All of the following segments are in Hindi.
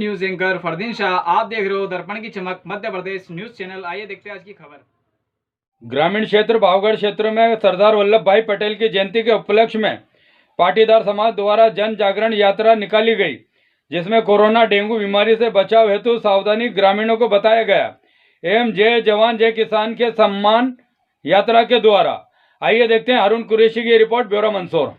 News anchor Fardeen Shah. आप देख रहे हो दर्पण की चमक मध्य प्रदेश न्यूज चैनल। आइए देखते हैं आज की खबर। ग्रामीण क्षेत्र भावगढ़ क्षेत्र में सरदार वल्लभ भाई पटेल की जयंती के उपलक्ष्य में पाटीदार समाज द्वारा जन जागरण यात्रा निकाली गई, जिसमें कोरोना डेंगू बीमारी से बचाव हेतु सावधानी ग्रामीणों को बताया गया एवं जय जवान जय किसान के सम्मान यात्रा के द्वारा। आइए देखते हैं हारून कुरैशी की रिपोर्ट, ब्यूरो मंसूर।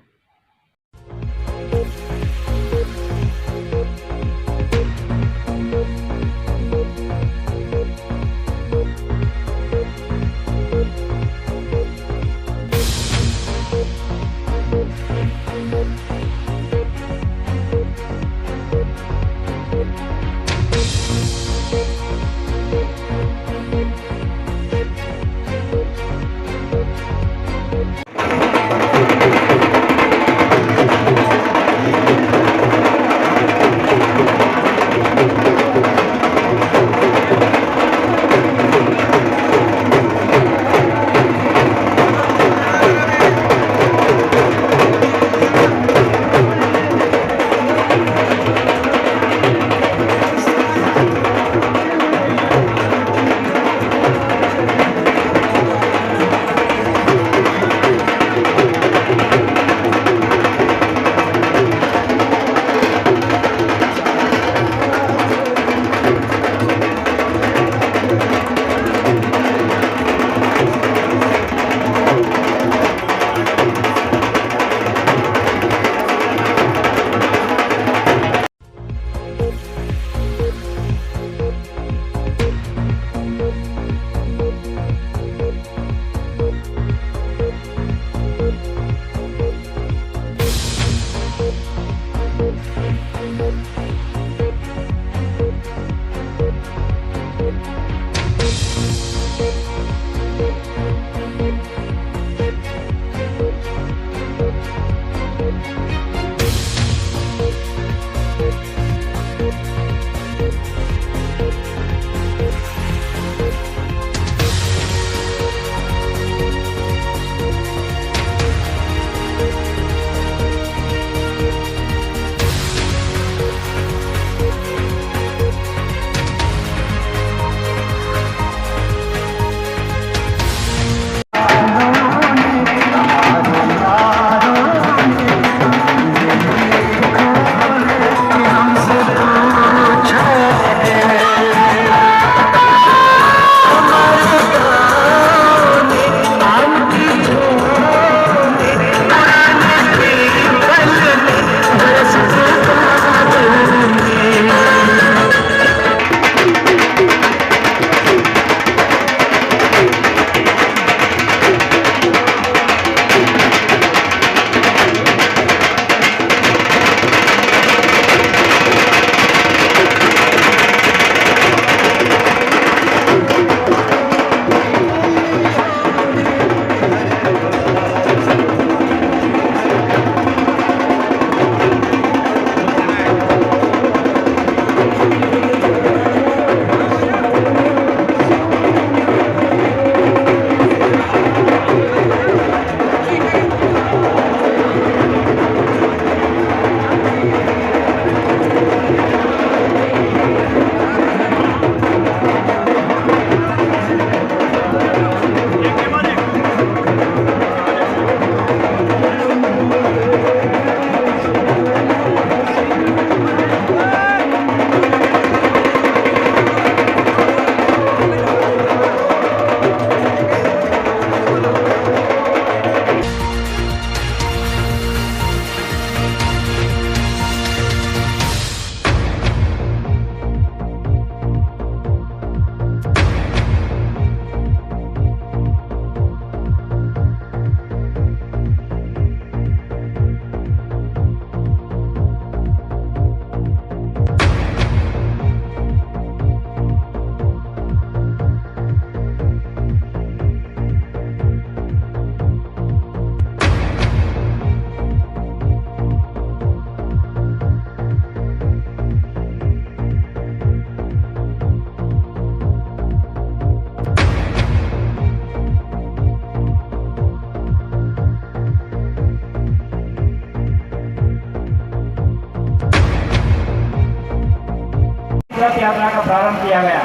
प्रारंभ किया गया।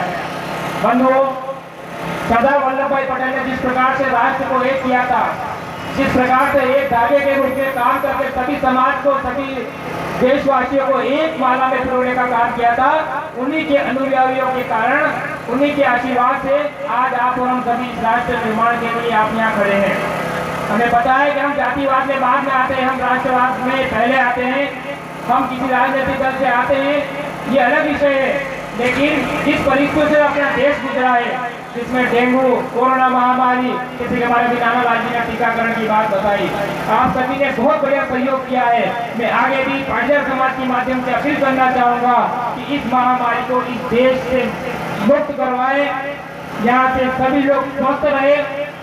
बंधुओं, सरदार वल्लभ भाई पटेल ने जिस प्रकार से राष्ट्र को एक किया था, जिस प्रकार से एक धागे के रूप में काम करके सभी समाज को, सभी देशवासियों को एक माला में पिरोने का काम किया था, उन्हीं के अनुयायियों के कारण, उन्हीं के आशीर्वाद से आज आप और हम सभी इस राष्ट्र निर्माण के लिए आप यहाँ खड़े हैं। हमें पता है कि हम जातिवाद में बाद में आते हैं, हम राष्ट्रवाद में पहले आते हैं, हम किसी राजनीतिक दल से आते हैं, ये अलग विषय है। लेकिन जिस परिस्थिति से अपना देश गुजरा है, जिसमें डेंगू, कोरोना महामारी, किसी के हमारे नाना लाल जी ने टीकाकरण की बात बताई, आप सभी ने बहुत बढ़िया सहयोग किया है। मैं आगे भी पाटीदार समाज के माध्यम से अपील करना चाहूँगा कि इस महामारी को इस देश से मुक्त करवाए, यहाँ से सभी लोग स्वस्थ रहे।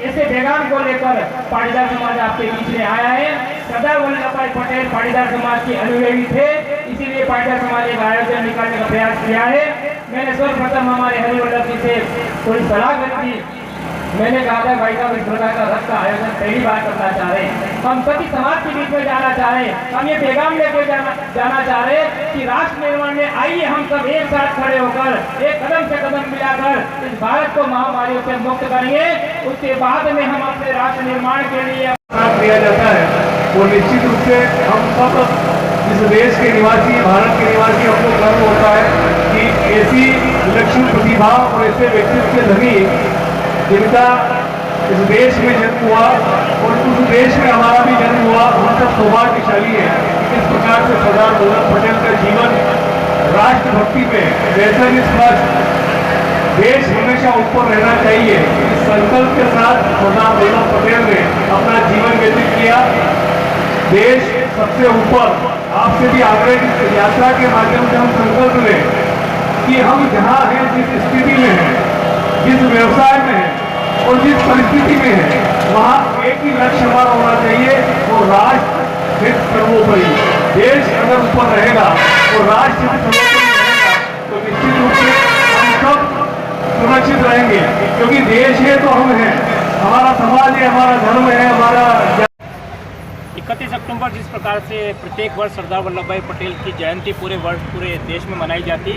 ऐसे पैगाम को लेकर पाटीदार समाज आपके बीच में आया है। सरदार वल्लभ भाई पटेल पाटीदार समाज के अनुयायी थे, इसीलिए पाटीदार समाज एक आयोजन निकालने का प्रयास किया है। मैंने सर्वप्रथम हमारे हरिवल्लभ जी से थोड़ी सलाह करी थी। मैंने कहा था भाई साहब इस प्रकार का रथ का आयोजन पहली बार करना चाह रहे हैं, हम सभी समाज के बीच में जाना चाह रहे हैं, हम ये पैगाम लेके जाना चाह रहे हैं कि राष्ट्र निर्माण में आइए हम सब एक साथ खड़े होकर एक कदम से कदम मिलाकर इस भारत को महामारियों से मुक्त करेंगे। उसके बाद में हम अपने राष्ट्र निर्माण के लिए दिया जाता है, वो निश्चित रूप से हम सब इस देश के निवासी, भारत के निवासी, हमको गर्व होता है कि ऐसी विलक्षण प्रतिभा और ऐसे व्यक्तित्व के धनी जिनका इस देश में जन्म हुआ और उस देश में हमारा भी जन्म हुआ, हम सब सौभाग्यशाली है। इस प्रकार से सरदार वल्लभ पटेल का जीवन राष्ट्रभक्ति में वैसा भी स्पष्ट, देश हमेशा ऊपर रहना चाहिए, इस संकल्प के साथ सरदार वल्लभ पटेल ने अपना जीवन व्यतीत किया। देश सबसे ऊपर। आपसे भी आग्रह की यात्रा के माध्यम से हम संकल्प लें कि हम जहाँ हैं, जिस स्थिति में हैं, जिस व्यवसाय में है और जिस परिस्थिति में है, वहाँ एक ही लक्ष्य हमारा होना चाहिए, वो राष्ट्र हित सर्वोपरि। देश अगर ऊपर रहेगा और राष्ट्र हित सर्वोपरि रहेगा तो निश्चित रूप से हम सब सुरक्षित रहेंगे, क्योंकि देश है तो हम हैं, हमारा समाज है, हमारा धर्म है, हमारा 31 अक्टूबर जिस प्रकार से प्रत्येक वर्ष सरदार वल्लभ भाई पटेल की जयंती पूरे देश में मनाई जाती,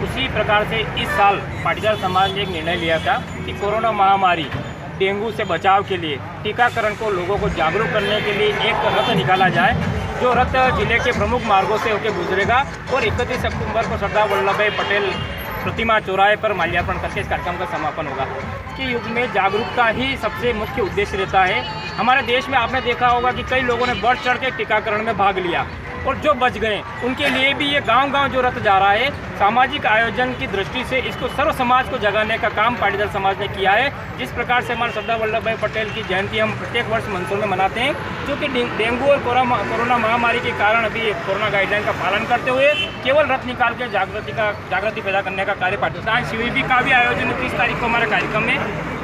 उसी प्रकार से इस साल पाटीदार समाज ने एक निर्णय लिया था कि कोरोना महामारी, डेंगू से बचाव के लिए टीकाकरण को लोगों को जागरूक करने के लिए एक रथ निकाला जाए, जो रथ जिले के प्रमुख मार्गों से होकर गुजरेगा और 31 अक्टूबर को सरदार वल्लभ भाई पटेल प्रतिमा चौराहे पर माल्यार्पण करके इस कार्यक्रम का समापन होगा। के युग में जागरूकता ही सबसे मुख्य उद्देश्य रहता है। हमारे देश में आपने देखा होगा कि कई लोगों ने बढ़ चढ़ के टीकाकरण में भाग लिया और जो बच गए उनके लिए भी ये गांव-गांव जो रथ जा रहा है, सामाजिक आयोजन की दृष्टि से इसको सर्व समाज को जगाने का काम पाटीदार समाज ने किया है। जिस प्रकार से हमारे सरदार वल्लभ भाई पटेल की जयंती हम प्रत्येक वर्ष मंदसौर में मनाते हैं, जो कि डेंगू और कोरोना महामारी के कारण अभी कोरोना गाइडलाइन का पालन करते हुए केवल रथ निकाल के जागृति पैदा करने का कार्य पाटीदार शिविर भी का भी आयोजन 30 तारीख को हमारे कार्यक्रम में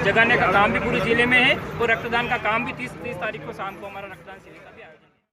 जगाने का काम भी पूरे जिले में है और रक्तदान का काम भी 30 तारीख को शाम को हमारा रक्तदान शिविर का